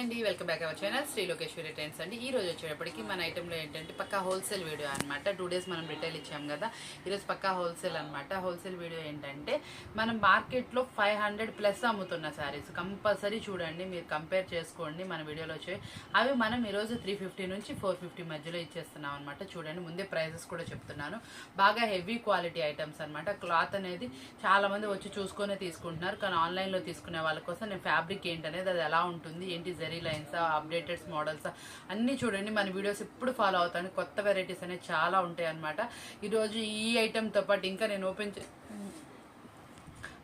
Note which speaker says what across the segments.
Speaker 1: అండి, welcome back our channel Shri Lokeshwari trends అండి. ఈ రోజు వచ్చేటప్పటికి మన ఐటెంలో ఏంటంటే పక్కా హోల్సేల్ వీడియో అనమాట. 2 days మనం రిటైల్ ఇచ్చాం కదా, ఈరోజు పక్కా హోల్సేల్ అనమాట. హోల్సేల్ వీడియో ఏంటంటే మనం మార్కెట్లో 500+ అమ్ముతున్న శారీస్ కంపల్సరీ చూడండి, మీరు కంపేర్ చేసుకోండి. మన వీడియోలో వచ్చే అవి మనం ఈరోజు 350 నుంచి 450 మధ్యలో ఇచ్చేస్తున్నాం అనమాట. చూడండి, ముందే ప్రైజెస్ కూడా చెప్తున్నాను. బాగా హెవీ క్వాలిటీ ఐటమ్స్ అనమాట. క్లాత్ అనేది చాలా మంది వచ్చి చూసుకొని తీసుకుంటున్నారు, కానీ ఆన్లైన్లో తీసుకునే వాళ్ళ కోసం నేను ఫ్యాబ్రిక్ ఏంటనేది అది ఎలా ఉంటుంది, ఏంటి జరీ లైన్స్, అప్డేటెడ్ మోడల్స్ అన్నీ చూడండి. మన వీడియోస్ ఎప్పుడు ఫాలో అవుతాను. కొత్త వెరైటీస్ అనేవి చాలా ఉంటాయి అనమాట. ఈరోజు ఈ ఐటెంతో పాటు ఇంకా నేను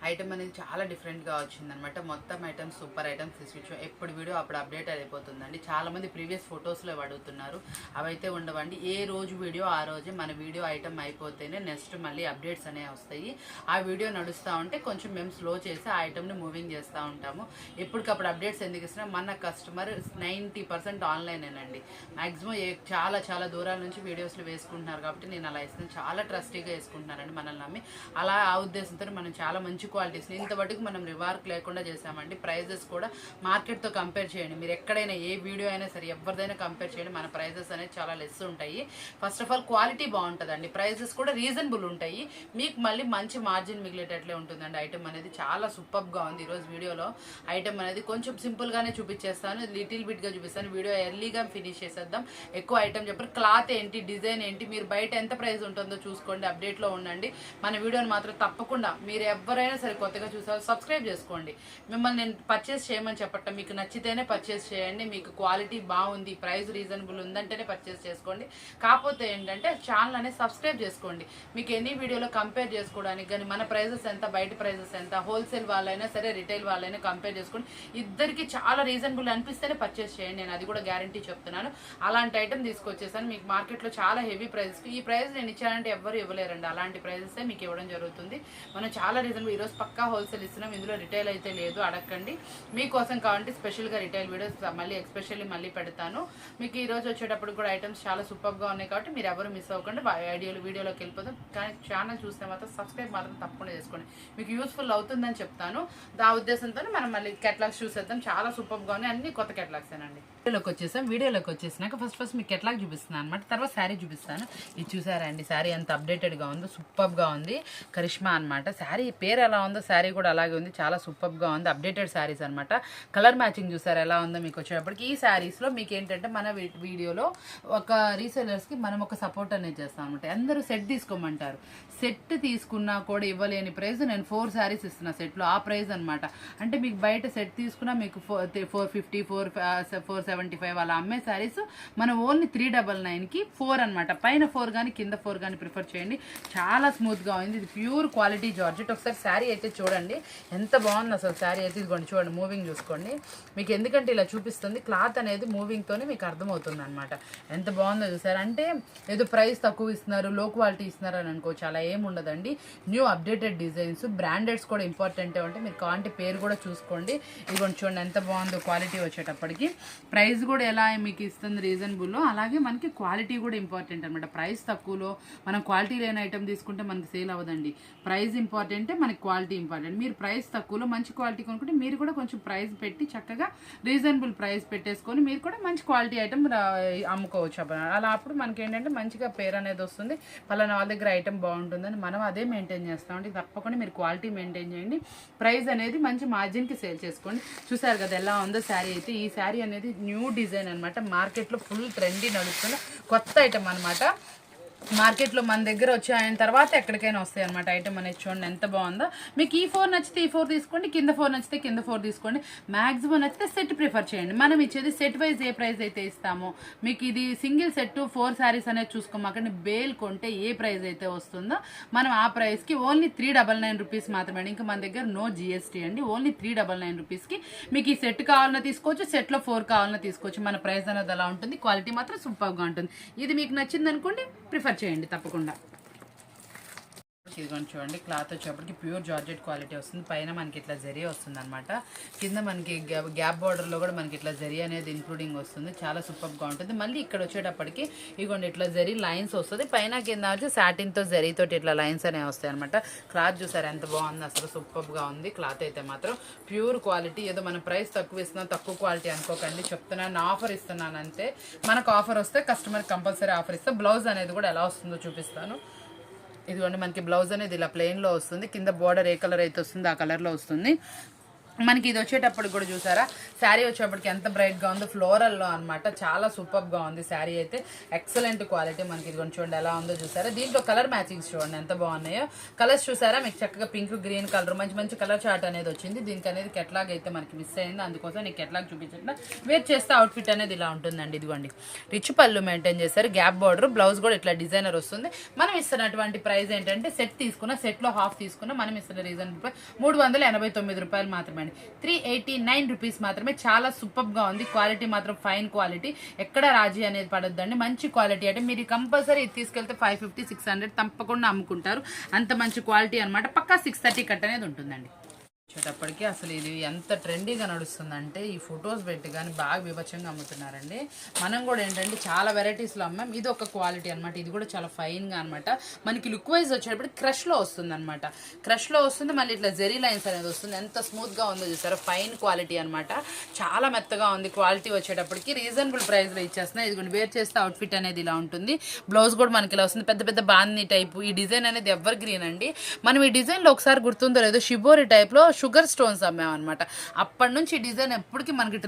Speaker 1: ఐటమ్ అనేది చాలా డిఫరెంట్గా వచ్చిందనమాట. మొత్తం ఐటమ్స్ సూపర్ ఐటమ్స్ తీసుకొచ్చాం. ఎప్పుడు వీడియో అప్పుడు అప్డేట్ అయిపోతుందండి. చాలామంది ప్రీవియస్ ఫొటోస్లో అడుగుతున్నారు, అవైతే ఉండవండి. ఏ రోజు వీడియో ఆ రోజే మన వీడియో ఐటమ్ అయిపోతేనే నెక్స్ట్ మళ్ళీ అప్డేట్స్ అనేవి వస్తాయి. ఆ వీడియో నడుస్తూ ఉంటే కొంచెం మేము స్లో చేసి ఆ ఐటమ్ని మూవింగ్ చేస్తూ ఉంటాము. ఎప్పటికప్పుడు అప్డేట్స్ ఎందుకు ఇస్తున్నా, మన కస్టమర్ 90% ఆన్లైనేనండి. మ్యాక్సిమం చాలా చాలా దూరాల నుంచి వీడియోస్లో వేసుకుంటున్నారు కాబట్టి నేను అలా ఇస్తున్నాను. చాలా ట్రస్టీగా వేసుకుంటున్నారండి మనల్ని నమ్మి. అలా ఆ ఉద్దేశంతో మనం చాలా మంచి క్వాలిటీస్ ఇంతవరకు మనం రివార్క్ లేకుండా చేసామండి. ప్రైజెస్ కూడా మార్కెట్తో కంపేర్ చేయండి. మీరు ఎక్కడైనా ఏ వీడియో అయినా సరే ఎవరిదైనా కంపేర్ చేయండి, మన ప్రైజెస్ అనేది చాలా లెస్ ఉంటాయి. ఫస్ట్ ఆఫ్ ఆల్ క్వాలిటీ బాగుంటుందండి, ప్రైజెస్ కూడా రీజనబుల్ ఉంటాయి. మీకు మళ్ళీ మంచి మార్జిన్ మిగిలేటట్లే ఉంటుందండి. ఐటమ్ అనేది చాలా సూపర్గా ఉంది. ఈరోజు వీడియోలో ఐటమ్ అనేది కొంచెం సింపుల్గానే చూపించేస్తాను, లిటిల్ బిట్గా చూపిస్తాను. వీడియో ఎర్లీగా ఫినిష్ చేసేద్దాం. ఎక్కువ ఐటమ్ చెప్పారు. క్లాత్ ఏంటి, డిజైన్ ఏంటి, మీరు బయట ఎంత ప్రైస్ ఉంటుందో చూసుకోండి, అప్డేట్లో ఉండండి. మన వీడియోని మాత్రం తప్పకుండా మీరు ఎవరైనా సరే కొత్తగా చూసారు సబ్స్క్రైబ్ చేసుకోండి. మిమ్మల్ని నేను పర్చేస్ చేయమని చెప్పటం, మీకు నచ్చితేనే పర్చేస్ చేయండి. మీకు క్వాలిటీ బాగుంది, ప్రైస్ రీజనబుల్ ఉందంటేనే పర్చేస్ చేసుకోండి. కాకపోతే ఏంటంటే ఛానల్ అనేది సబ్స్క్రైబ్ చేసుకోండి. మీకు ఎన్ని వీడియోలో కంపేర్ చేసుకోవడానికి కానీ మన ప్రైజెస్ ఎంత, బయట ప్రైజెస్ ఎంత, హోల్సేల్ వాళ్ళైనా సరే రిటైల్ వాళ్ళైనా కంపేర్ చేసుకోండి. ఇద్దరికి చాలా రీజనబుల్ అనిపిస్తేనే పర్చేస్ చేయండి. నేను అది కూడా గ్యారంటీ చెప్తున్నాను. అలాంటి ఐటమ్ తీసుకొచ్చేసాను. మీకు మార్కెట్లో చాలా హెవీ ప్రైజెస్, ఈ ప్రైస్ నేను ఇచ్చానంటే ఎవరు ఇవ్వలేరండి. అలాంటి ప్రైజెస్ మీకు ఇవ్వడం జరుగుతుంది. మనం చాలా రీజనబుల్ ఈరోజు పక్కా హోల్సేల్ ఇస్తున్నాం. ఇందులో రిటైల్ అయితే లేదు, అడగండి. మీకోసం కావాలంటే స్పెషల్గా రిటైల్ వీడియోస్ మళ్ళీ ఎక్స్పెషల్లీ మళ్ళీ పెడతాను. మీకు ఈరోజు వచ్చేటప్పుడు కూడా ఐటమ్స్ చాలా సూపర్గా ఉన్నాయి కాబట్టి మీరు ఎవరు మిస్ అవ్వకుండా వీడియోలోకి వెళ్ళిపోతాం. కానీ ఛానల్ చూస్తే మాత్రం సబ్స్క్రైబ్ మాత్రం తప్పకుండా చేసుకోండి, మీకు యూస్ఫుల్ అవుతుందని చెప్తాను. ఆ ఉద్దేశంతో మనం మళ్ళీ కెటలాగ్స్ చూసేద్దాం. చాలా సూపర్గా ఉన్నాయి, అన్ని కొత్త కెటలాగ్సేనండి. వీడియోలోకి వచ్చేసినాక ఫస్ట్ మీకు కెటలాగ్ చూపిస్తున్నాను అనమాట, తర్వాత శారీ చూపిస్తాను. ఇది చూసారా అండి, శారీ ఎంత అప్డేటెడ్గా ఉందో, సూపర్గా ఉంది. కరిష్మా అనమాట శారీ పేరు ఎలా ఉందో శారీ కూడా అలాగే ఉంది. చాలా సూపర్గా ఉంది. అప్డేటెడ్ శారీస్ అనమాట. కలర్ మ్యాచింగ్ చూసారు ఎలా ఉందో. మీకు వచ్చేటప్పటికి ఈ శారీస్లో మీకు ఏంటంటే మన వీడియోలో ఒక రీసెలర్స్కి మనం ఒక సపోర్ట్ అనేది చేస్తాం అనమాట. అందరూ సెట్ తీసుకోమంటారు. సెట్ తీసుకున్నా కూడా ఇవ్వలేని ప్రైస్ నేను 4 శారీస్ ఇస్తున్నా సెట్లో, ఆ ప్రైస్ అనమాట. అంటే మీకు బయట సెట్ తీసుకున్నా మీకు 450, 475 అలా అమ్మే శారీస్ మనం ఓన్లీ 399కి 4 అనమాట. పైన 4 కానీ కింద 4 కానీ ప్రిఫర్ చేయండి. చాలా స్మూత్గా ఉంది. ఇది ప్యూర్ క్వాలిటీ జార్జెట్. ఒకసారి శారీ అయితే చూడండి ఎంత బాగుంది అసలు. శారీ అయితే ఇదిగోండి చూడండి, మూవింగ్ చూసుకోండి. మీకు ఎందుకంటే ఇలా చూపిస్తుంది, క్లాత్ అనేది మూవింగ్తోనే మీకు అర్థమవుతుంది అనమాట. ఎంత బాగుందో చూసారు. అంటే ఏదో ప్రైస్ తక్కువ ఇస్తున్నారు, లో క్వాలిటీ ఇస్తున్నారు అని అనుకోవచ్చు, అలా ఏమి ఉండదండి. న్యూ అప్డేటెడ్ డిజైన్స్, బ్రాండెడ్స్ కూడా ఇంపార్టెంటే ఉంటే మీరు కావాలంటే పేరు కూడా చూసుకోండి. ఇదిగోండి చూడండి ఎంత బాగుందో క్వాలిటీ వచ్చేటప్పటికి. ప్రైస్ కూడా ఎలా మీకు ఇస్తుంది రీజనబుల్లో, అలాగే మనకి క్వాలిటీ కూడా ఇంపార్టెంట్ అనమాట. ప్రైస్ తక్కువలో మనం క్వాలిటీ లేని ఐటమ్ తీసుకుంటే మనకి సేల్ అవ్వదండి. ప్రైస్ ఇంపార్టెంటే, మనకి క్వాలిటీ ఇంపార్టెంట్. మీరు ప్రైస్ తక్కువలో మంచి క్వాలిటీ కొనుక్కుంటే మీరు కూడా కొంచెం ప్రైస్ పెట్టి చక్కగా రీజనబుల్ ప్రైస్ పెట్టేసుకొని మీరు కూడా మంచి క్వాలిటీ ఐటమ్ అమ్ముకోవచ్చు. అలా అప్పుడు మనకి ఏంటంటే మంచిగా పేరు అనేది వస్తుంది, పలానా వాళ్ళ దగ్గర ఐటమ్ బాగుంటుందని మనం అదే మెయింటైన్ చేస్తామండి. తప్పకుండా మీరు క్వాలిటీ మెయింటైన్ చేయండి, ప్రైస్ అనేది మంచి మార్జిన్కి సేల్ చేసుకోండి. చూసారు కదా ఎలా ఉందో శారీ అయితే. ఈ శారీ అనేది న్యూ డిజైన్ అనమాట. మార్కెట్లో ఫుల్ ట్రెండీ నడుస్తున్న కొత్త ఐటమ్ అనమాట. మార్కెట్లో మన దగ్గర వచ్చి అయిన తర్వాత ఎక్కడికైనా వస్తాయి అనమాట. ఐటమ్ అనేది చూడండి ఎంత బాగుందో. మీకు ఈ 4 నచ్చితే ఈ 4 తీసుకోండి, కింద 4 నచ్చితే కింద 4 తీసుకోండి. మ్యాక్సిమం నచ్చితే సెట్ ప్రిఫర్ చేయండి. మనం ఇచ్చేది సెట్ వైజ్ ఏ ప్రైస్ అయితే ఇస్తామో, మీకు ఇది సింగిల్ సెట్ 4 శారీస్ అనేది చూసుకోమాకండి. బేల్ కొంటే ఏ ప్రైస్ అయితే వస్తుందో మనం ఆ ప్రైస్కి ఓన్లీ 399 రూపీస్ మాత్రమే. ఇంకా మన దగ్గర నో జిఎస్టీ అండి. ఓన్లీ 399 రూపీస్కి మీకు ఈ సెట్ కావాలన్నా తీసుకోవచ్చు, సెట్లో 4 కావాలన్నా తీసుకోవచ్చు. మన ప్రైస్ అనేది అలా ఉంటుంది. క్వాలిటీ మాత్రం సూపర్గా ఉంటుంది. ఇది మీకు నచ్చింది అనుకోండి, ప్రిఫర్ చేయండి తప్పకుండా. ఇదిగోండి చూడండి, క్లాత్ వచ్చేప్పటికి ప్యూర్ జార్జెట్ క్వాలిటీ వస్తుంది. పైన మనకి ఇట్లా జరీ వస్తుంది అనమాట. కింద మనకి గ్యాప్ బార్డర్లో కూడా మనకి ఇట్లా జరీ అనేది ఇంక్లూడింగ్ వస్తుంది. చాలా సూపర్గా ఉంటుంది. మళ్ళీ ఇక్కడ వచ్చేటప్పటికి ఇదిగోండి ఇట్లా జరీ లైన్స్ వస్తుంది. పైన కింద వచ్చి సాటిన్తో జరీతోటి ఇట్లా లైన్స్ అనేవి వస్తాయి అనమాట. క్లాత్ చూసారు ఎంత బాగుంది, అసలు సూపర్గా ఉంది. క్లాత్ అయితే మాత్రం ప్యూర్ క్వాలిటీ. ఏదో మన ప్రైస్ తక్కువ ఇస్తున్నాం, తక్కువ క్వాలిటీ అనుకోకండి. చెప్తున్నాను, ఆఫర్ ఇస్తున్నాను అంతే. మనకు ఆఫర్ వస్తే కస్టమర్ కంపల్సరీ ఆఫర్ ఇస్తే. బ్లౌజ్ అనేది కూడా ఎలా వస్తుందో చూపిస్తాను. ఇదిగోండి మనకి బ్లౌజ్ అనేది ఇలా ప్లెయిన్లో వస్తుంది. కింద బోర్డర్ ఏ కలర్ అయితే వస్తుందో ఆ కలర్లో వస్తుంది. మనకి ఇది వచ్చేటప్పటికి కూడా చూసారా, శారీ వచ్చేటప్పటికి ఎంత బ్రైట్గా ఉందో, ఫ్లోరల్లో అనమాట. చాలా సూపర్గా ఉంది శారీ అయితే. Excellent quality. మనకి ఇది కొంచెం చూడండి ఎలా ఉందో చూసారా. దీంట్లో కలర్ మ్యాచింగ్స్ చూడండి ఎంత బాగున్నాయో. కలర్స్ చూసారా, మీకు చక్కగా పింక్, గ్రీన్ కలర్ మంచి మంచి కలర్ చార్ట్ అనేది వచ్చింది. దీనికి అనేది కెట్లాగ్ అయితే మనకి మిస్ అయింది, అందుకోసం నీకు కెట్లాగ్ చూపించట్లా. వేర్ చేస్తే అవుట్ఫిట్ అనేది ఇలా ఉంటుందండి. ఇదిగోండి రిచ్ పళ్ళు మెయింటైన్ చేస్తారు, గ్యాప్ బార్డర్, బ్లౌజ్ కూడా ఇట్లా డిజైనర్ వస్తుంది. మనం ఇస్తున్నటువంటి ప్రైస్ ఏంటంటే సెట్ తీసుకున్న, సెట్లో హాఫ్ తీసుకున్న మనం ఇస్తున్న రీజనబుల్ 389 రూపాయలు మాత్రమే. 389 రూపీస్ మాత్రమే. చాలా సూపర్ గా ఉంది. క్వాలిటీ మాత్రం ఫైన్ క్వాలిటీ, ఎక్కడ రాజీ అనేది పడొద్దండి. మంచి క్వాలిటీ అంటే మీరు కంపల్సరీ ఇది తీసుకెళ్తే 550, 600 తప్పకుండా అమ్ముకుంటారు. అంత మంచి క్వాలిటీ అనమాట. పక్కా 630 కట్ అనేది ఉంటుందండి. వచ్చేటప్పటికి అసలు ఇది ఎంత ట్రెండీగా నడుస్తుందంటే ఈ ఫొటోస్ పెట్టి కానీ బాగా విభత్సంగా అమ్ముతున్నారండి. మనం కూడా ఏంటంటే చాలా వెరైటీస్లో అమ్మాం. ఇది ఒక క్వాలిటీ అనమాట. ఇది కూడా చాలా ఫైన్గా అనమాట. మనకి లుక్ వైజ్ వచ్చేటప్పటికి క్రష్లో వస్తుంది అనమాట. క్రష్లో వస్తుంది, మళ్ళీ ఇట్లా జెరీ లైన్స్ అనేది వస్తుంది. ఎంత స్మూత్గా ఉందో చూసారా. ఫైన్ క్వాలిటీ అనమాట. చాలా మెత్తగా ఉంది. క్వాలిటీ వచ్చేటప్పటికి రీజనబుల్ ప్రైస్లో ఇచ్చేస్తున్నాయి. ఇది కూడా వేర్ చేస్తే అవుట్ఫిట్ అనేది ఇలా ఉంటుంది. బ్లౌజ్ కూడా మనకి ఇలా వస్తుంది. పెద్ద పెద్ద బాందీ టైపు. ఈ డిజైన్ అనేది ఎవర్ గ్రీన్ అండి. మనం ఈ డిజైన్లో ఒకసారి గుర్తుందో లేదో షిబోరి టైప్లో షుగర్ స్టోన్స్ అమ్మామన్నమాట. అప్పటి నుంచి ఈ డిజైన్ ఎప్పటికీ మనకి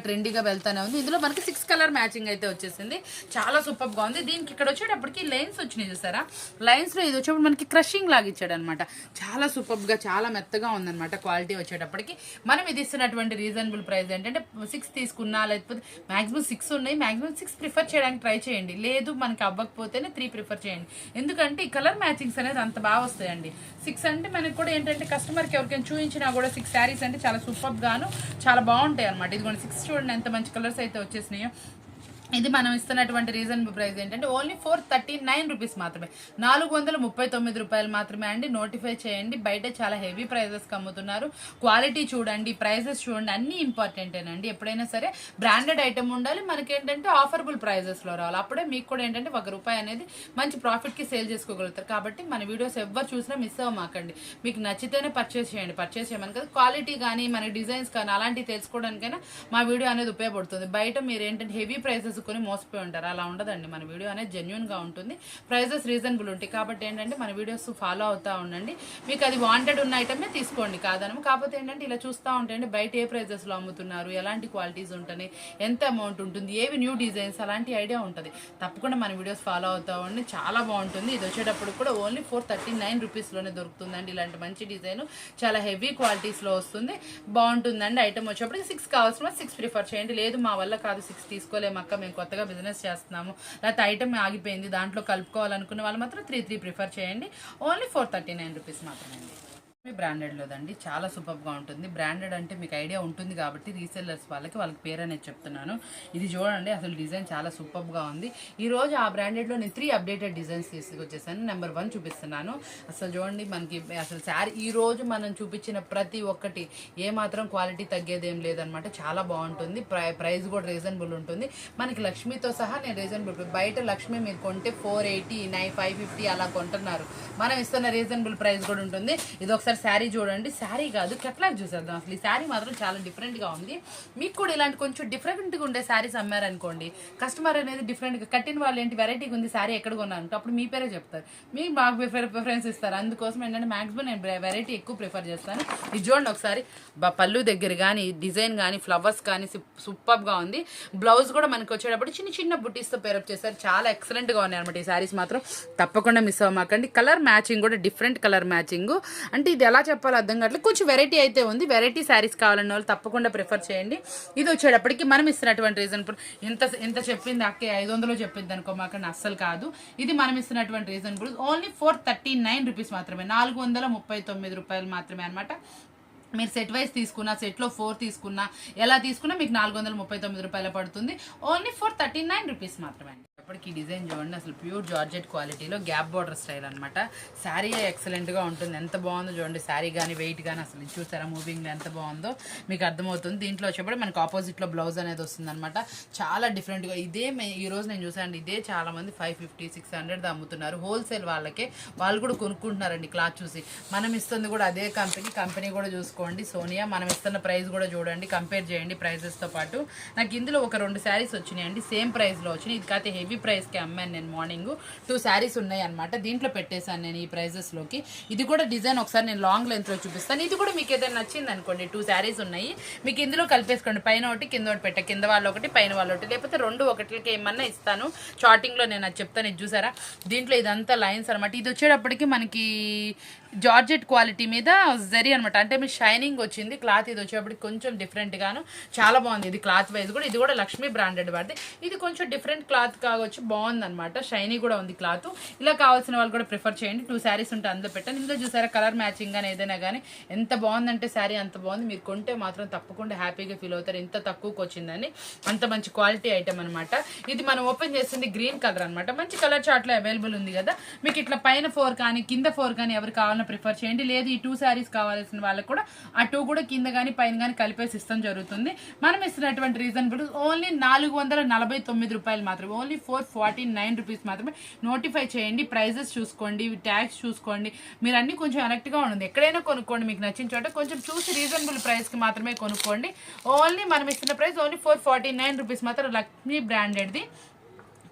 Speaker 1: ట్రెండీగా వెళ్తానే ఉంది. ఇందులో మనకి 6 కలర్ మ్యాచింగ్ అయితే వచ్చేసింది. చాలా సూపర్గా ఉంది. దీనికి ఇక్కడ వచ్చేటప్పటికి లైన్స్ వచ్చినాయి చూసారా. లైన్స్లో ఇది వచ్చేప్పుడు మనకి క్రషింగ్ లాగా ఇచ్చాడు అనమాట. చాలా సూపర్గా, చాలా మెత్తగా ఉందన్నమాట క్వాలిటీ వచ్చేటప్పటికి. మనం ఇది ఇస్తున్నటువంటి రీజనబుల్ ప్రైస్ ఏంటంటే 6 తీసుకున్నా, లేకపోతే మాక్సిమం 6 ఉన్నాయి, మాక్సిమం 6 ప్రిఫర్ చేయడానికి ట్రై చేయండి. లేదు మనకి అవ్వకపోతేనే 3 ప్రిఫర్ చేయండి. ఎందుకంటే ఈ కలర్ మ్యాచింగ్స్ అనేది అంత బాగా వస్తాయండి. 6 అంటే మనకి కూడా ఏంటంటే కస్టమర్కి ఎవరికైనా చూపించినా కూడా 6 శారీస్ అంటే చాలా సూపర్ గాను చాలా బాగుంటాయి అనమాట. ఇది కూడా 6 చూడండి ఎంత మంచి కలర్స్ అయితే వచ్చేసినాయో. ఇది మనం ఇస్తున్నటువంటి రీజనబుల్ ప్రైస్ ఏంటంటే ఓన్లీ 439 రూపీస్ మాత్రమే. 439 రూపాయలు మాత్రమే అండి. నోటిఫై చేయండి. బయట చాలా హెవీ ప్రైజెస్కి అమ్ముతున్నారు. క్వాలిటీ చూడండి, ప్రైజెస్ చూడండి, అన్నీ ఇంపార్టెంటేనండి. ఎప్పుడైనా సరే బ్రాండెడ్ ఐటమ్ ఉండాలి. మనకి ఏంటంటే ఆఫర్బుల్ ప్రైజెస్లో రావాలి. అప్పుడే మీకు కూడా ఏంటంటే ₹1 అనేది మంచి ప్రాఫిట్కి సేల్ చేసుకోగలుగుతారు. కాబట్టి మన వీడియోస్ ఎవరు చూసినా మిస్ అవ్వమాకండి. మీకు నచ్చితేనే పర్చేస్ చేయండి. పర్చేస్ చేయమని కదా, క్వాలిటీ కానీ మన డిజైన్స్ కానీ అలాంటివి తెలుసుకోవడానికైనా మా వీడియో అనేది ఉపయోగపడుతుంది. బయట మీరు ఏంటంటే హెవీ ప్రైజెస్ కొని మోసపోయి ఉంటారు. అలా ఉండదండి. మన వీడియో అనేది జెన్యున్గా ఉంటుంది. ప్రైజెస్ రీజనబుల్ ఉంటాయి. కాబట్టి ఏంటంటే మన వీడియోస్ ఫాలో అవుతూ ఉండండి. మీకు అది వాంటెడ్ ఉన్న ఐటమే తీసుకోండి, కాదనము. కాకపోతే ఏంటంటే ఇలా చూస్తూ ఉంటాయండి బయట ఏ ప్రైజెస్లో అమ్ముతున్నారు, ఎలాంటి క్వాలిటీస్ ఉంటాయి, ఎంత అమౌంట్ ఉంటుంది, ఏవి న్యూ డిజైన్స్, అలాంటి ఐడియా ఉంటుంది. తప్పకుండా మన వీడియోస్ ఫాలో అవుతూ ఉండి. చాలా బాగుంటుంది. ఇది వచ్చేటప్పుడు కూడా ఓన్లీ 439 రూపీస్లోనే దొరుకుతుందండి. ఇలాంటి మంచి డిజైన్ చాలా హెవీ క్వాలిటీస్లో వస్తుంది. బాగుంటుందండి. ఐటమ్ వచ్చేటప్పటికి 6 కావాల్సిన 6 ప్రిఫర్ చేయండి. లేదు మా వల్ల కాదు 6 తీసుకోలేమక్క, మేము కొత్తగా బిజినెస్ చేస్తున్నాము, లేకపోతే ఐటమ్ ఆగిపోయింది దాంట్లో కలుపుకోవాలనుకునే వాళ్ళు మాత్రం 3 ప్రిఫర్ చేయండి. ఓన్లీ 439 రూపీస్ మాత్రమే అండి. బ్రాండెడ్లోదండి. చాలా సూపర్గా ఉంటుంది. బ్రాండెడ్ అంటే మీకు ఐడియా ఉంటుంది కాబట్టి రీసెల్లర్స్ వాళ్ళకి పేరు అనేది చెప్తున్నాను. ఇది చూడండి అసలు డిజైన్ చాలా సూపర్గా ఉంది. ఈరోజు ఆ బ్రాండెడ్లో నేను 3 అప్డేటెడ్ డిజైన్స్ తీసుకొచ్చేసాను. నెంబర్ 1 చూపిస్తున్నాను. అసలు చూడండి మనకి అసలు శారీ ఈరోజు మనం చూపించిన ప్రతి ఒక్కటి ఏమాత్రం క్వాలిటీ తగ్గేదేం లేదనమాట. చాలా బాగుంటుంది. ప్రైస్ కూడా రీజనబుల్ ఉంటుంది. మనకి లక్ష్మితో సహా నేను రీజనబుల్, బయట లక్ష్మి మీరు కొంటే 480, 550 అలా కొంటున్నారు. మనం ఇస్తున్న రీజనబుల్ ప్రైస్ కూడా ఉంటుంది. ఇది ఒకసారి శారీ చూడండి. శారీ కాదు కెట్లాగ్ చూసేద్దాం. అసలు ఈ శారీ మాత్రం చాలా డిఫరెంట్గా ఉంది. మీకు కూడా ఇలాంటి కొంచెం డిఫరెంట్గా ఉండే శారీస్ అమ్మారనుకోండి, కస్టమర్ అనేది డిఫరెంట్గా కట్టిన వాళ్ళు ఏంటి వెరైటీగా ఉంది శారీ ఎక్కడ కొన్నాను అప్పుడు మీ పేరే చెప్తారు, మీకు బాగా ప్రిఫరెన్స్ ఇస్తారు. అందుకోసం ఏంటంటే మాక్సిమం నేను వెరైటీ ఎక్కువ ప్రిఫర్ చేస్తాను. ఇది చూడండి ఒకసారి పళ్ళు దగ్గర కానీ డిజైన్ కానీ ఫ్లవర్స్ కానీ సూపర్గా ఉంది. బ్లౌజ్ కూడా మనకి వచ్చేటప్పుడు చిన్న చిన్న బుటీస్తో పేరప్ చేస్తారు. చాలా ఎక్సలెంట్గా ఉన్నాయి అనమాట. ఈ శారీస్ మాత్రం తప్పకుండా మిస్ అవ్వమాకండి. కలర్ మ్యాచింగ్ కూడా డిఫరెంట్ కలర్ మ్యాచింగ్. అంటే ఇది ఎలా చెప్పాలో అర్థం కావట్లేదు. కొంచెం వెరైటీ అయితే ఉంది. వెరైటీ శారీస్ కావాలన్న వాళ్ళు తప్పకుండా ప్రిఫర్ చేయండి. ఇది వచ్చేటప్పటికి మనం ఇస్తున్నటువంటి రీజన్ ఎంత చెప్పింది అక్కే 500 చెప్పింది అనుకోమాకండి, అస్సలు కాదు. ఇది మనం ఇస్తున్నటువంటి రీజన్ ఓన్లీ 439 రూపీస్ మాత్రమే. 439 రూపాయలు మాత్రమే అనమాట. మీరు సెట్ వైజ్ తీసుకున్నా, సెట్లో 4 తీసుకున్నా, ఎలా తీసుకున్నా మీకు 439 రూపాయలు పడుతుంది. ఓన్లీ ఫర్ 39 రూపీస్ మాత్రమే. ఇప్పటికి డిజైన్ చూడండి, అసలు ప్యూర్ జార్జెట్ క్వాలిటీలో గ్యాప్ బార్డర్ స్టైల్ అనమాట. శారీ ఎక్సలెంట్గా ఉంటుంది. ఎంత బాగుందో చూడండి, శారీ కానీ వెయిట్ కానీ అసలు చూసారా మూవింగ్లో ఎంత బాగుందో మీకు అర్థమవుతుంది. దీంట్లో వచ్చేప్పుడు మనకు ఆపోజిట్లో బ్లౌజ్ అనేది వస్తుంది అనమాట. చాలా డిఫరెంట్గా ఇదే ఈరోజు నేను చూసానండి, ఇదే చాలా మంది 550, 600 అమ్ముతున్నారు. హోల్సేల్ వాళ్ళకే, వాళ్ళు కూడా కొనుక్కుంటున్నారండి క్లాత్ చూసి. మనం ఇస్తుంది కూడా అదే కంపెనీ కూడా చూసుకోండి సోనియా. మనం ఇస్తున్న ప్రైస్ కూడా చూడండి, కంపేర్ చేయండి ప్రైజెస్తో పాటు. నాకు ఇందులో ఒక 2 శారీస్ వచ్చినాయండి, సేమ్ ప్రైస్లో వచ్చినాయి. ఇది కాకపోతే హెవీ ప్రైస్కి అమ్మాను నేను. మార్నింగ్ 2 శారీస్ ఉన్నాయి అనమాట, దీంట్లో పెట్టేశాను నేను ఈ ప్రైజెస్లోకి. ఇది కూడా డిజైన్ ఒకసారి నేను లాంగ్ లెంత్లో చూపిస్తాను. ఇది కూడా మీకు ఏదైనా నచ్చింది అనుకోండి, 2 శారీస్ ఉన్నాయి, మీకు ఇందులో కలిపేసుకోండి. పైన ఒకటి కింద ఒకటి పెట్టా, కింద వాళ్ళు ఒకటి పైన వాళ్ళు ఒకటి, లేకపోతే 2 ఒకటికి ఏమన్నా ఇస్తాను. చార్టింగ్లో నేను అది చెప్తాను. ఇది చూసారా, దీంట్లో ఇదంతా లైన్స్ అనమాట. ఇది వచ్చేటప్పటికి మనకి జార్జెట్ క్వాలిటీ మీద జరీ అనమాట, అంటే మీ షైనింగ్ వచ్చింది క్లాత్. ఇది వచ్చేటప్పటికి కొంచెం డిఫరెంట్గాను చాలా బాగుంది. ఇది క్లాత్ వైజ్ కూడా, ఇది కూడా లక్ష్మీ బ్రాండెడ్ వాడిది. ఇది కొంచెం డిఫరెంట్ క్లాత్ కావచ్చు, బాగుందనమాట. షైనీ కూడా ఉంది క్లాత్. ఇలా కావాల్సిన వాళ్ళు కూడా ప్రిఫర్ చేయండి. 2 శారీస్ ఉంటే అందులో పెట్టండి. ఇందులో చూసారా కలర్ మ్యాచింగ్ కానీ ఏదైనా కానీ ఎంత బాగుందంటే శారీ అంత బాగుంది. మీరు కొంటే మాత్రం తప్పకుండా హ్యాపీగా ఫీల్ అవుతారు, ఇంత తక్కువకి వచ్చిందని. అంత మంచి క్వాలిటీ ఐటమ్ అనమాట. ఇది మనం ఓపెన్ చేసింది గ్రీన్ కలర్ అనమాట. మంచి కలర్ చార్ట్లో అవైలబుల్ ఉంది కదా. మీకు ఇట్లా పైన 4 కానీ కింద 4 కానీ ఎవరు కావాలన్నా ప్రిఫర్ చేయండి. లేదు ఈ 2 శారీస్ కావాల్సిన వాళ్ళకి కూడా ఆ 2 కూడా కింద కానీ పైన కానీ కలిపేసి ఇష్టం జరుగుతుంది. మనం ఇస్తున్నటువంటి రీజనబుల్ ఓన్లీ 449 రూపాయలు మాత్రమే, ఓన్లీ 449 రూపీస్ మాత్రమే. నోటిఫై చేయండి, ప్రైజెస్ చూసుకోండి, ట్యాక్స్ చూసుకోండి. మీరు అన్ని కొంచెం అలర్ట్గా ఉండండి. ఎక్కడైనా కొనుక్కోండి, మీకు నచ్చిన చోట కొంచెం చూసి రీజనబుల్ ప్రైస్కి మాత్రమే కొనుక్కోండి. ఓన్లీ మనం ఇస్తున్న ప్రైస్ ఓన్లీ 449 రూపీస్ మాత్రం. లక్ష్మీ బ్రాండెడ్ది,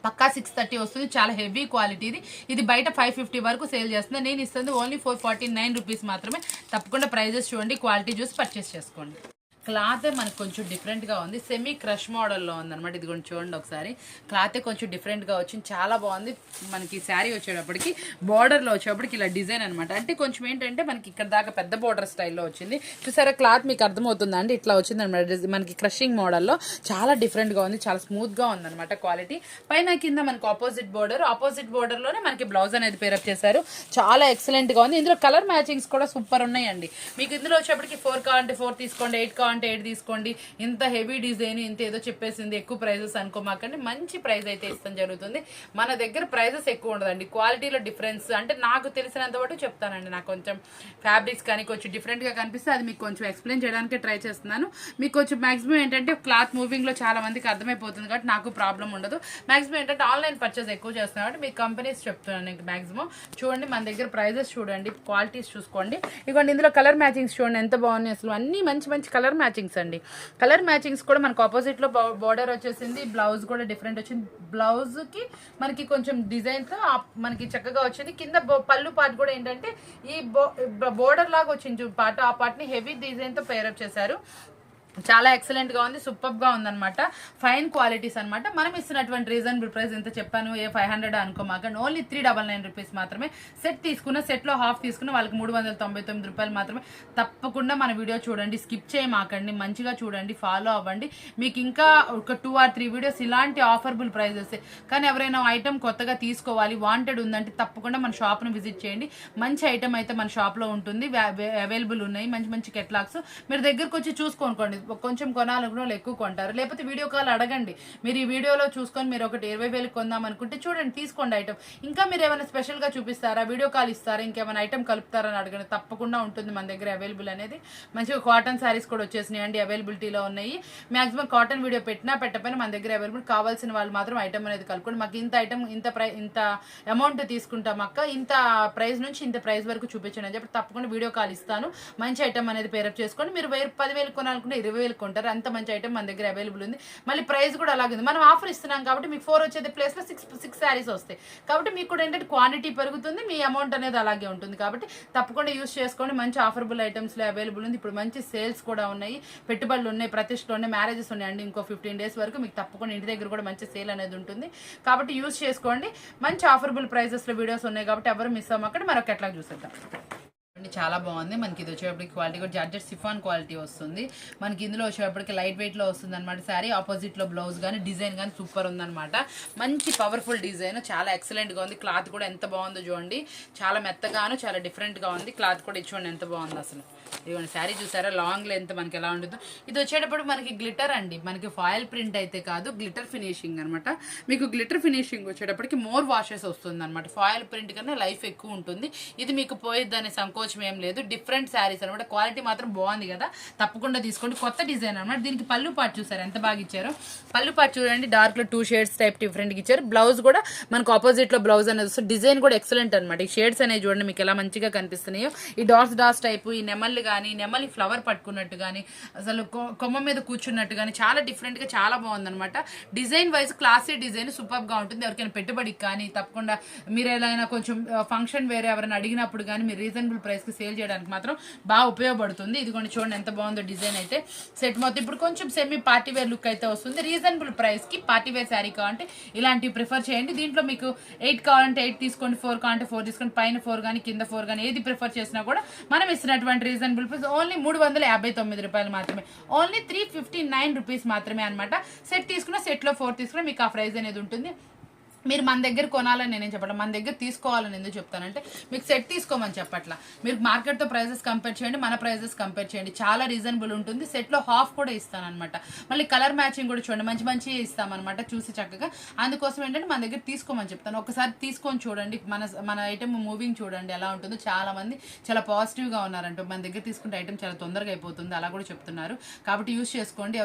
Speaker 1: పక్కా 630 వస్తుంది. చాలా హెవీ క్వాలిటీ ఇది. ఇది బయట 550 వరకు సేల్ చేస్తుంది. నేను ఇస్తుంది ఓన్లీ 449 రూపీస్ మాత్రమే. తప్పకుండా ప్రైజెస్ చూడండి, క్వాలిటీ చూసి పర్చేస్ చేసుకోండి. క్లాతే మనకు కొంచెం డిఫరెంట్గా ఉంది, సెమీ క్రష్ మోడల్లో ఉందన్నమాట. ఇది కొంచెం చూడండి ఒకసారి, క్లాతే కొంచెం డిఫరెంట్గా వచ్చింది, చాలా బాగుంది. మనకి శారీ వచ్చేటప్పటికి బార్డర్లో వచ్చేటప్పటికి ఇలా డిజైన్ అనమాట. అంటే కొంచెం ఏంటంటే మనకి ఇక్కడ దాకా పెద్ద బార్డర్ స్టైల్లో వచ్చింది. చూసారా క్లాత్ మీకు అర్థమవుతుందా అండి, ఇట్లా వచ్చింది అనమాట. మనకి క్రషింగ్ మోడల్లో చాలా డిఫరెంట్గా ఉంది, చాలా స్మూత్గా ఉందన్నమాట క్వాలిటీ. పైన కింద మనకి ఆపోజిట్ బోర్డర్లోనే మనకి బ్లౌజ్ అనేది పేరప్ చేశారు. చాలా ఎక్సలెంట్గా ఉంది. ఇందులో కలర్ మ్యాచింగ్స్ కూడా సూపర్ ఉన్నాయండి. మీకు ఇందులో వచ్చేప్పటికి 4 కావాలంటే 4 తీసుకోండి, 8 కావాలంటే 8 తీసుకోండి. ఇంత హెవీ డిజైన్ ఇంత ఏదో చెప్పేసింది, ఎక్కువ ప్రైజెస్ అనుకోమాకండి. మంచి ప్రైస్ అయితే ఇస్తాం జరుగుతుంది. మన దగ్గర ప్రైజెస్ ఎక్కువ ఉండదండి, క్వాలిటీలో డిఫరెన్స్ అంటే నాకు తెలిసినంత వరకు చెప్తానండి. నాకు కొంచెం ఫ్యాబ్రిక్స్ కానీ కొంచెం డిఫరెంట్గా కనిపిస్తే అది మీకు కొంచెం ఎక్స్ప్లెయిన్ చేయడానికి ట్రై చేస్తున్నాను. మీకు కొంచెం మాక్సిమం ఏంటంటే క్లాత్ మూవింగ్లో చాలా మందికి అర్థమైపోతుంది కాబట్టి నాకు ప్రాబ్లం ఉండదు. మాక్సిమం ఏంటంటే ఆన్లైన్ పర్చేస్ ఎక్కువ చేస్తున్నాను కాబట్టి మీకు కంపెనీస్ చెప్తున్నాను. మీకు మాక్సిమం చూడండి, మన దగ్గర ప్రైజెస్ చూడండి, క్వాలిటీస్ చూసుకోండి. ఇదిగోండి ఇందులో కలర్ మ్యాచింగ్స్ చూడండి ఎంత బాగున్నాయి అసలు. అన్ని మంచి మంచి కలర్ మ్యాచింగ్స్ అండి. కలర్ మ్యాచింగ్స్ కూడా మనకు ఆపోజిట్ లో బార్డర్ వచ్చేసింది, బ్లౌజ్ కూడా డిఫరెంట్ వచ్చింది. బ్లౌజ్ కి మనకి కొంచెం డిజైన్ తో మనకి చక్కగా వచ్చింది. కింద పళ్ళు పార్ట్ కూడా ఏంటంటే ఈ బోర్డర్ లాగా వచ్చింది పార్ట్, ఆ పార్ట్ ని హెవీ డిజైన్ తో పేరప్ చేశారు. చాలా ఎక్సలెంట్ గా ఉంది, సూపర్ గా ఉందన్నమాట. ఫైన్ క్వాలిటీస్ అనమాట. మనం ఇస్తున్నటువంటి రీజనబుల్ ప్రైస్ ఎంత చెప్పాను, 500 అనుకోమాకండి. ఓన్లీ 399 రూపీస్ మాత్రమే. సెట్ తీసుకున్న, సెట్ లో హాఫ్ తీసుకున్న వాళ్ళకి 399 రూపాయలు మాత్రమే. తప్పకుండా మన వీడియో చూడండి, స్కిప్ చేయమాకండి, మంచిగా చూడండి, ఫాలో అవ్వండి. మీకు ఇంకా ఒక 2 or 3 వీడియోస్ ఇలాంటి ఆఫర్బుల్ ప్రైజెస్. కానీ ఎవరైనా ఐటమ్ కొత్తగా తీసుకోవాలి, వాంటెడ్ ఉందంటే తప్పకుండా మన షాప్ ను విజిట్ చేయండి. మంచి ఐటమ్ అయితే మన షాప్ లో ఉంటుంది, అవైలబుల్ ఉన్నాయి. మంచి మంచి కెట్లాగ్స్ మీరు దగ్గరకు వచ్చి చూసుకోనుకోండి. కొంచెం కొనాలనుకున్న వాళ్ళు ఎక్కువ కొంటారు, లేకపోతే వీడియో కాల్ అడగండి. మీరు ఈ వీడియోలో చూసుకొని మీరు ఒకటి 20,000 కొందాం అనుకుంటే చూడండి, తీసుకోండి ఐటమ్. ఇంకా మీరు ఏమైనా స్పెషల్ గా చూపిస్తారా, వీడియో కాల్ ఇస్తారా, ఇంకేమైనా ఐటమ్ కలుపుతారని అడగండి, తప్పకుండా ఉంటుంది మన దగ్గర అవైలబుల్ అనేది. మంచిగా కాటన్ శారీస్ కూడా వచ్చేసినాయి అండి, అవైలబిలిటీలో ఉన్నాయి. మాక్సిమం కాటన్ వీడియో పెట్టినా పెట్టకపోయినా మన దగ్గర అవైలబుల్. కావాల్సిన వాళ్ళు మాత్రం ఐటమ్ అనేది కలుపుకోండి. మాకు ఇంత ఐటమ్ ఇంత అమౌంట్ తీసుకుంటాం అక్క, ఇంత ప్రైస్ నుంచి ఇంత ప్రైస్ వరకు చూపించండి అని చెప్పి తప్పకుండా వీడియో కాల్ ఇస్తాను. మంచి ఐటమ్ అనేది పేరప్ చేసుకోండి. మీరు 10,000 కొనాలనుకుంటే 20,000 కొంటారు, అంత మంచి ఐటమ్ మన దగ్గర అవైలబుల్ ఉంది. మళ్ళీ ప్రైస్ కూడా అలాగే ఉంది. మనం ఆఫర్ ఇస్తున్నాం కాబట్టి మీకు 4 వచ్చేది ప్లేస్ లో 6 శారీస్ వస్తాయి కాబట్టి మీకు కూడా ఏంటంటే క్వాంటిటీ పెరుగుతుంది, మీ అమౌంట్ అనేది అలాగే ఉంటుంది. కాబట్టి తప్పకుండా యూస్ చేసుకోండి. మంచి ఆఫర్బుల్ ఐటమ్స్ లో అవైలబుల్ ఉంది. ఇప్పుడు మంచి సేల్స్ కూడా ఉన్నాయి, పెట్టుబడులు ఉన్నాయి, ప్రతిష్టలు ఉన్నాయి, మ్యారేజెస్ ఉన్నాయండి. ఇంకో 15 days వరకు మీకు తప్పకుండా ఇంటి దగ్గర కూడా మంచి సేల్ అనేది ఉంటుంది. కాబట్టి యూస్ చేసుకోండి. మంచి ఆఫర్బుల్ ప్రైజెస్ లో వీడియోస్ ఉన్నాయి కాబట్టి ఎవరు మిస్ అవ్వకండి. మరొక ఎట్లా చూసేద్దాం. చాలా బాగుంది. మనకి ఇది వచ్చేటప్పటికి క్వాలిటీ కూడా జార్జెట్ సిఫాన్ క్వాలిటీ వస్తుంది. మనకి ఇందులో వచ్చేటప్పటికి లైట్ వెయిట్ లో వస్తుంది అనమాట శారీ. ఆపోజిట్ లో బ్లౌజ్ కానీ డిజైన్ కానీ సూపర్ ఉందన్నమాట. మంచి పవర్ఫుల్ డిజైన్, చాలా ఎక్సలెంట్ గా ఉంది. క్లాత్ కూడా ఎంత బాగుందో చూడండి, చాలా మెత్తగాను చాలా డిఫరెంట్ గా ఉంది. క్లాత్ కూడా చూడండి ఎంత బాగుంది అసలు. ఇదిగోండి శారీ చూసారా లాంగ్ లెంత్ మనకి ఎలా ఉంటుందో. ఇది వచ్చేటప్పుడు మనకి గ్లిటర్ అండి, మనకి ఫాయిల్ ప్రింట్ అయితే కాదు, గ్లిటర్ ఫినిషింగ్ అనమాట. మీకు గ్లిటర్ ఫినిషింగ్ వచ్చేటప్పటికి మోర్ వాషెస్ వస్తుంది అనమాట. ఫాయిల్ ప్రింట్ కన్నా లైఫ్ ఎక్కువ ఉంటుంది. ఇది మీకు పోయిద్దని సంకోచం ఏం లేదు. డిఫరెంట్ శారీస్ అనమాట. క్వాలిటీ మాత్రం బాగుంది కదా, తప్పకుండా తీసుకోండి. కొత్త డిజైన్ అనమాట. దీనికి పళ్ళు పాటు చూసారు ఎంత బాగా ఇచ్చారో. పళ్ళు పాటు చూడండి, డార్క్ లో 2 షేడ్స్ టైప్ డిఫరెంట్గా ఇచ్చారు. బ్లౌజ్ కూడా మనకు ఆపోజిట్ లో బ్లౌజ్ అనేది వస్తుంది. డిజైన్ కూడా ఎక్సలెంట్ అనమాట. ఈ షేడ్స్ అనేవి చూడండి మీకు ఎలా మంచిగా కనిపిస్తున్నాయో. ఈ డాట్స్ టైప్, ఈ నెమళ్ళు కానీ, నెమలి ఫ్లవర్ పట్టుకున్నట్టు కానీ, అసలు కొమ్మ మీద కూర్చున్నట్టు కానీ చాలా డిఫరెంట్గా చాలా బాగుందనమాట. డిజైన్ వైజ్ క్లాసీ డిజైన్ సూపర్గా ఉంటుంది. ఎవరికైనా పెట్టుబడికి కానీ, తప్పకుండా మీరు ఎలా కొంచెం ఫంక్షన్ వేరే ఎవరైనా అడిగినప్పుడు కానీ మీరు రీజనబుల్ ప్రైస్కి సేల్ చేయడానికి మాత్రం బాగా ఉపయోగపడుతుంది. ఇది కొన్ని చూడండి ఎంత బాగుందో డిజైన్ అయితే. సెట్ మొత్తం ఇప్పుడు కొంచెం సెమీ పార్టీ వేర్ లుక్ అయితే వస్తుంది. రీజనబుల్ ప్రైస్కి పార్టీ వేర్ శారీ కావాలంటే ఇలాంటివి ప్రిఫర్ చేయండి. దీంట్లో మీకు 8 కావాలంటే 8 తీసుకోండి, 4 కావాలంటే 4 తీసుకోండి, పైన 4 కానీ కింద 4 కానీ ఏది ప్రిఫర్ చేసినా కూడా మనం ఇస్తున్నటువంటి రీజనబుల్ ప్రైస్ ఓన్లీ 359 రూపాయలు మాత్రమే. ఓన్లీ 359 రూపీస్ మాత్రమే అనమాట. సెట్ తీసుకున్న సెట్లో 4 తీసుకున్న మీకు ఆ ప్రైస్ అనేది ఉంటుంది. మీరు మన దగ్గర కొనాలని నేనేం చెప్పట్లా, మన దగ్గర తీసుకోవాలని ఎందుకు చెప్తానంటే మీకు సెట్ తీసుకోమని చెప్పట్లా. మీరు మార్కెట్తో ప్రైజెస్ కంపేర్ చేయండి, మన ప్రైజెస్ కంపేర్ చేయండి, చాలా రీజనబుల్ ఉంటుంది. సెట్లో హాఫ్ కూడా ఇస్తానమాట. మళ్ళీ కలర్ మ్యాచింగ్ కూడా చూడండి, మంచి మంచి ఇస్తామన్నమాట చూసి చక్కగా. అందుకోసం ఏంటంటే మన దగ్గర తీసుకోమని చెప్తాను. ఒకసారి తీసుకొని చూడండి, మన ఐటమ్ మూవింగ్ చూడండి ఎలా ఉంటుందో. చాలా మంది చాలా పాజిటివ్గా ఉన్నారంట, మన దగ్గర తీసుకుంటే ఐటమ్ చాలా తొందరగా అయిపోతుంది అలా కూడా చెప్తున్నారు. కాబట్టి యూస్ చేసుకోండి.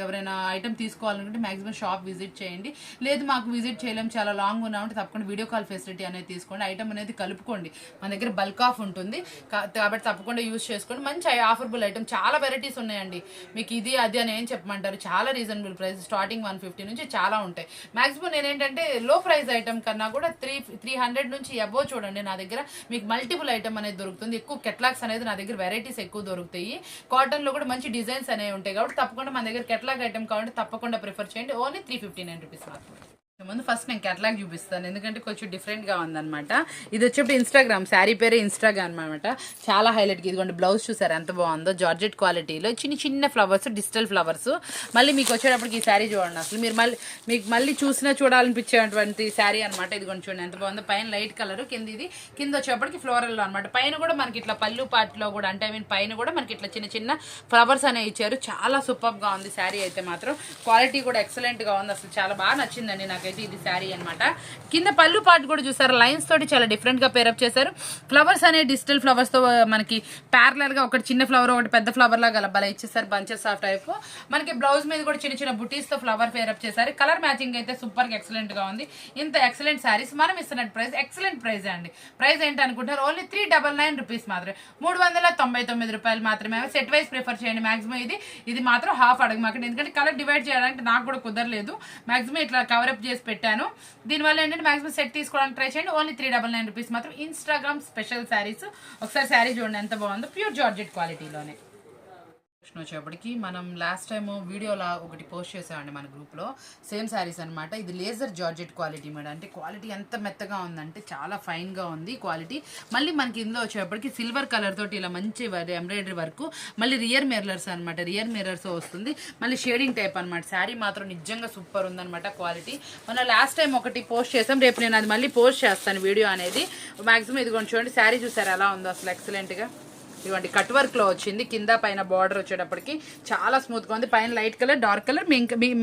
Speaker 1: ఎవరైనా ఐటమ్ తీసుకోవాలనుకుంటే మాక్సిమం షాప్ విజిట్ చేయండి. లేదు మాకు విజిట్ చేయలేం, చాలా లాంగ్ ఉన్నామంటే తప్పకుండా వీడియో కాల్ ఫెసిలిటీ అనేది తీసుకోండి. ఐటమ్ అనేది కలుపుకోండి, మన దగ్గర బల్క్ ఆఫ్ ఉంటుంది కాబట్టి తప్పకుండా యూజ్ చేసుకోండి. మంచి ఆఫర్బుల్ ఐటమ్, చాలా వెరైటీస్ ఉన్నాయండి. మీకు ఇది అది అని ఏం చెప్పమంటారు, చాలా రీజనబుల్ ప్రైస్, స్టార్టింగ్ 150 నుంచి చాలా ఉంటాయి. మాక్సిమం నేనేంటంటే లో ప్రైస్ ఐటమ్ కన్నా కూడా 300 నుంచి అబోవ్ చూడండి నా దగ్గర మీకు మల్టిపుల్ ఐటమ్ అనేది దొరుకుతుంది. ఎక్కువ కెట్లాగ్స్ అనేది నా దగ్గర వెరైటీస్ ఎక్కువ దొరుకుతాయి. కాటన్ లో కూడా మంచి డిజైన్స్ అనేవి ఉంటాయి కాబట్టి తప్పకుండా మన దగ్గర కెట్లాగ్ ఐటమ్ కావాలంటే తప్పకుండా ప్రిఫర్ చేయండి. ఓన్లీ 359 రూపీస్ మాత్రమే. ముందు ఫస్ట్ నేను కేటలాగ్ చూపిస్తాను, ఎందుకంటే కొంచెం డిఫరెంట్గా ఉందన్నమాట. ఇది వచ్చేప్పుడు ఇన్స్టాగ్రామ్, శారీ పేరే ఇన్స్టాగ్రామ్ అనమాట. చాలా హైలైట్గా ఇదిగోండి బ్లౌజ్ చూసారు ఎంత బాగుందో, జార్జెట్ క్వాలిటీలో చిన్న చిన్న ఫ్లవర్స్, డిజిటల్ ఫ్లవర్స్. మళ్ళీ మీకు వచ్చేటప్పటికి ఈ శారీ చూడండి, అసలు మీరు మీకు మళ్ళీ చూడాలనిపించేటువంటి శారీ అనమాట. ఇదిగోండి చూడండి ఎంత బాగుందో. పైన లైట్ కలర్, కింద వచ్చేప్పటికి ఫ్లోరల్లో అనమాట. పైన కూడా మనకి ఇట్లా పళ్ళు పార్ట్లో కూడా అంటే పైన కూడా మనకి ఇట్లా చిన్న చిన్న ఫ్లవర్స్ అనేవి ఇచ్చారు. చాలా సూపర్గా ఉంది శారీ అయితే మాత్రం. క్వాలిటీ కూడా ఎక్సలెంట్గా ఉంది, అసలు చాలా బాగా నచ్చిందండి నాకు. ఇది శారీ అనమాట. కింద పళ్ళు పార్ట్ కూడా చూసారు, లైన్స్ తోటి చాలా డిఫరెంట్ గా పేరప్ చేశారు. ఫ్లవర్స్ అనే డిజిటల్ ఫ్లవర్స్ తో మనకి ప్యారలల్ గా ఒకటి చిన్న ఫ్లవర్ ఒకటి పెద్ద ఫ్లవర్ లాగా బల ఇచ్చేసారు, బంచెస్ ఆఫ్ టైప్. మనకి బ్లౌజ్ మీద కూడా చిన్న చిన్న బుటీస్ తో ఫ్లవర్ పేరప్ చేశారు. కలర్ మ్యాచింగ్ అయితే సూపర్ గా ఎక్సలెంట్ గా ఉంది. ఇంత ఎక్సలెంట్ శారీస్ మనం ఇస్తున్న ప్రైస్ ఎక్సలెంట్ ప్రైస్ అండి. ప్రైస్ ఏంటి అనుకుంటారు, ఓన్లీ 399 రూపీస్ మాత్రమే, 399 రూపాయలు మాత్రమే. సెట్ వైజ్ ప్రిఫర్ చేయండి. మాక్సిమం ఇది మాత్రం హాఫ్ అడగమాకండి, ఎందుకంటే కలర్ డివైడ్ చేయాలంటే నాకు కూడా కుదరలేదు. మాక్సిమం ఇట్లా కవరప్ చేసి పెట్టాను. దీనివల్ల ఏంటంటే మాక్సిమం సెట్ తీసుకోవడానికి ట్రై చేయండి. ఓన్లీ 399 రూపీస్ మాత్రం. Instagram special saris. ఒకసారి శారీ చూడండి ఎంత బాగుందో, ప్యూర్ జార్జెట్ క్వాలిటీలోనే. వచ్చేప్పటికి మనం లాస్ట్ టైం వీడియోలా ఒకటి పోస్ట్ చేసామండి మన గ్రూప్లో, సేమ్ శారీస్ అనమాట. ఇది లేజర్ జార్జెట్ క్వాలిటీ మేడం. అంటే క్వాలిటీ ఎంత మెత్తగా ఉందంటే చాలా ఫైన్గా ఉంది క్వాలిటీ. మళ్ళీ మనకి ఇందులో వచ్చేప్పటికి సిల్వర్ కలర్ తోటి ఇలా మంచి ఎంబ్రాయిడరీ వర్క్, మళ్ళీ రియర్ మిర్రర్స్ అనమాట. రియర్ మిర్రర్స్ వస్తుంది, మళ్ళీ షేడింగ్ టైప్ అనమాట. శారీ మాత్రం నిజంగా సూపర్ ఉందనమాట క్వాలిటీ. మనం లాస్ట్ టైం ఒకటి పోస్ట్ చేసాం, రేపు నేను అది మళ్ళీ పోస్ట్ చేస్తాను వీడియో అనేది. మాక్సిమం ఇదిగోండి చూడండి శారీ చూసారు ఎలా ఉందో అసలు ఎక్సలెంట్గా. ఇవ్వండి కట్ వర్క్ లో వచ్చింది, కింద పైన బార్డర్ వచ్చేటప్పటికి చాలా స్మూత్ గా ఉంది. పైన లైట్ కలర్, డార్క్ కలర్,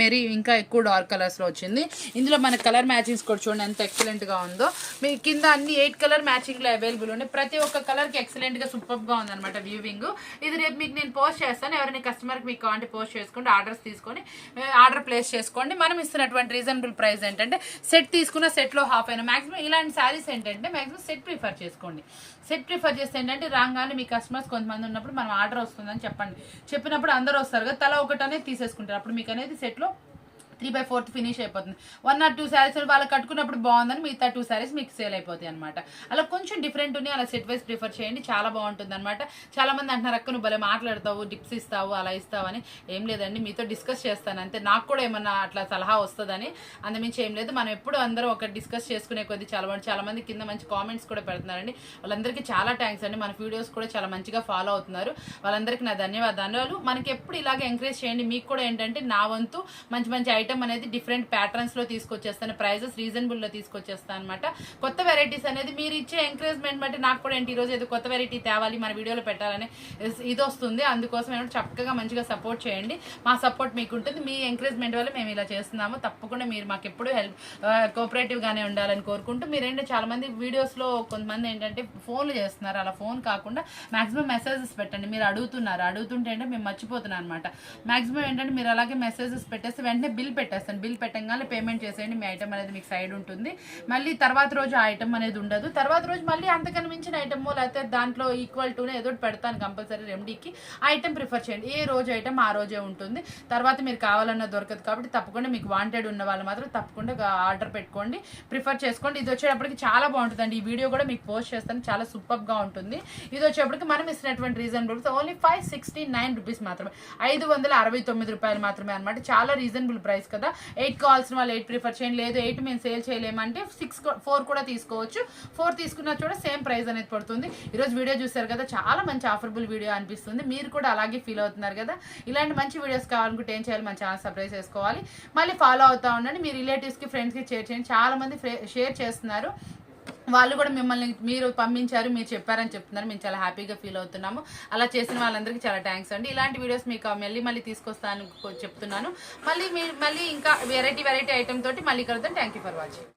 Speaker 1: మెరీ ఇంకా ఎక్కువ డార్క్ కలర్స్ లో వచ్చింది. ఇందులో మన కలర్ మ్యాచింగ్స్ కూడా చూడండి ఎంత ఎక్సలెంట్ గా ఉందో. మీ కింద అన్ని 8 కలర్ మ్యాచింగ్ లో అవైలబుల్ ఉన్నాయి. ప్రతి ఒక్క కలర్ కి ఎక్సలెంట్ గా సూపర్ గా ఉంది అనమాట వ్యూవింగ్. ఇది రేపు మీకు నేను పోస్ట్ చేస్తాను. ఎవరైనా కస్టమర్ కి మీకు కావాలంటే పోస్ట్ చేసుకోండి, ఆర్డర్స్ తీసుకొని ఆర్డర్ ప్లేస్ చేసుకోండి. మనం ఇస్తున్నటువంటి రీజనబుల్ ప్రైస్ ఏంటంటే సెట్ తీసుకున్న సెట్ లో హాఫ్ అయినా. మాక్సిమం ఇలాంటి శారీస్ ఏంటంటే మాక్సిమం సెట్ ప్రిఫర్ చేసుకోండి. సెట్ ప్రిఫర్ చేస్తే ఏంటంటే రాగానే మీ కస్టమర్స్ కొంతమంది ఉన్నప్పుడు మనం ఆర్డర్ వస్తుందని చెప్పినప్పుడు అందరూ వస్తారు కదా, తల ఒకటి అనేది తీసేసుకుంటారు. అప్పుడు మీకు అనేది సెట్లో 3/4 ఫినిష్ అయిపోతుంది. 1 or 2 శారీస్ వాళ్ళు కట్టుకున్నప్పుడు బాగుందని మిగతా 2 శారీస్ మీకు సేల్ అయిపోతాయి అనమాట. అలా కొంచెం డిఫరెంట్ ఉన్నాయి, అలా సెట్ వైజ్ ప్రిఫర్ చేయండి, చాలా బాగుంటుంది అనమాట. చాలా మంది అంటున్నారు అక్క నువ్వు భలే మాట్లాడతావు, టిప్స్ ఇస్తావు, అలా ఇస్తావు అని. ఏం లేదండి, మీతో డిస్కస్ చేస్తాను అంతే. నాకు కూడా ఏమన్నా అట్లా సలహా వస్తుందని, అంతమించి ఏం లేదు. మనం ఎప్పుడు అందరూ ఒక డిస్కస్ చేసుకునే కొద్ది చాలా మంది కింద మంచి కామెంట్స్ కూడా పెడుతున్నారండి. వాళ్ళందరికీ చాలా థ్యాంక్స్ అండి. మన వీడియోస్ కూడా చాలా మంచిగా ఫాలో అవుతున్నారు, వాళ్ళందరికీ నా ధన్యవాదాలు. మనకి ఎప్పుడు ఇలాగే ఎంకరేజ్ చేయండి. మీకు కూడా ఏంటంటే నా వంతు మంచి మంచి ఐటమ్ అనేది డిఫరెంట్ ప్యాటర్న్స్ లో తీసుకొచ్చేస్తాను, ప్రైజెస్ రీజనబుల్ లో తీసుకొచ్చేస్తాను అనమాట. కొత్త వెరైటీస్ అనేది మీరు ఇచ్చే ఎంకరేజ్మెంట్ బట్టి నాకు కూడా ఏంటి ఈరోజు ఏదో కొత్త వెరైటీ తేవాలి మన వీడియోలో పెట్టాలని ఇది వస్తుంది. అందుకోసం ఏమంటే చక్కగా మంచిగా సపోర్ట్ చేయండి, మా సపోర్ట్ మీకు ఉంటుంది. మీ ఎంకరేజ్మెంట్ వల్ల మేము ఇలా చేస్తున్నాము. తప్పకుండా మీరు మాకు ఎప్పుడు కోఆపరేటివ్ గానే ఉండాలని కోరుకుంటూ, మీరేంటంటే చాలా మంది వీడియోస్ లో కొంతమంది ఏంటంటే ఫోన్లు చేస్తున్నారు, అలా ఫోన్ కాకుండా మాక్సిమం మెసేజెస్ పెట్టండి. మీరు అడుగుతుంటే అంటే మేము మర్చిపోతున్నాం అనమాట. మాక్సిమం ఏంటంటే మీరు అలాగే మెసేజెస్ పెట్టేస్తే వెంటనే బిల్ పెట్టేస్తాను, బిల్ పెట్టగానే పేమెంట్ చేసేయండి, మీ ఐటమ్ అనేది మీకు సైడ్ ఉంటుంది. మళ్ళీ తర్వాత రోజు ఆ ఐటమ్ అనేది ఉండదు. తర్వాత రోజు మళ్ళీ అంతకన్నా మించిన ఐటమ్ లేకపోతే దాంట్లో ఈక్వల్ టునే ఏదో పెడతాను కంపల్సరీ రెమెడీకి. ఆ ఐటమ్ ప్రిఫర్ చేయండి, ఏ రోజు ఐటమ్ ఆ రోజే ఉంటుంది. తర్వాత మీరు కావాలన్నా దొరకదు కాబట్టి తప్పకుండా మీకు వాంటెడ్ ఉన్న వాళ్ళు మాత్రం తప్పకుండా ఆర్డర్ పెట్టుకోండి, ప్రిఫర్ చేసుకోండి. ఇది వచ్చేటప్పటికి చాలా బాగుంటుందండి. ఈ వీడియో కూడా మీకు పోస్ట్ చేస్తాను, చాలా సూపర్ గా ఉంటుంది. ఇది వచ్చేటప్పటికి మనం ఇచ్చినటువంటి రీజనబుల్ ఓన్లీ 569 రూపీస్ మాత్రమే, 569 రూపాయలు మాత్రమే అనమాట. చాలా రీజనబుల్ ప్రైస్ కదా. 8 కావాల్సిన వాళ్ళు 8 ప్రిఫర్ చేయండి, లేదు 8 మేము సేల్ చేయలేమంటే 4 కూడా తీసుకోవచ్చు. 4 తీసుకున్నా కూడా సేమ్ ప్రైస్ అనేది పడుతుంది. ఈరోజు వీడియో చూసారు కదా, చాలా మంచి ఆఫర్బుల్ వీడియో అనిపిస్తుంది. మీరు కూడా అలాగే ఫీల్ అవుతున్నారు కదా. ఇలాంటి మంచి వీడియోస్ కావాలనుకుంటే ఏం చేయాలి, మన ఛానల్ సబ్స్క్రైబ్ చేసుకోవాలి, మళ్ళీ ఫాలో అవుతా ఉండండి. మీ రిలేటివ్స్ కి ఫ్రెండ్స్ కి షేర్ చేయండి. చాలా మంది షేర్ చేస్తున్నారు, వాళ్ళు కూడా మిమ్మల్ని మీరు పంపించారు, మీరు చెప్పారని చెప్తున్నారు. మేము చాలా హ్యాపీగా ఫీల్ అవుతున్నాము. అలా చేసిన వాళ్ళందరికీ చాలా థ్యాంక్స్ అండి. ఇలాంటి వీడియోస్ మీకు మళ్ళీ తీసుకొస్తాను చెప్తున్నాను. మళ్ళీ ఇంకా వెరైటీ ఐటమ్ తోటి మళ్ళీ కలుద్దాం. Thank you for watching.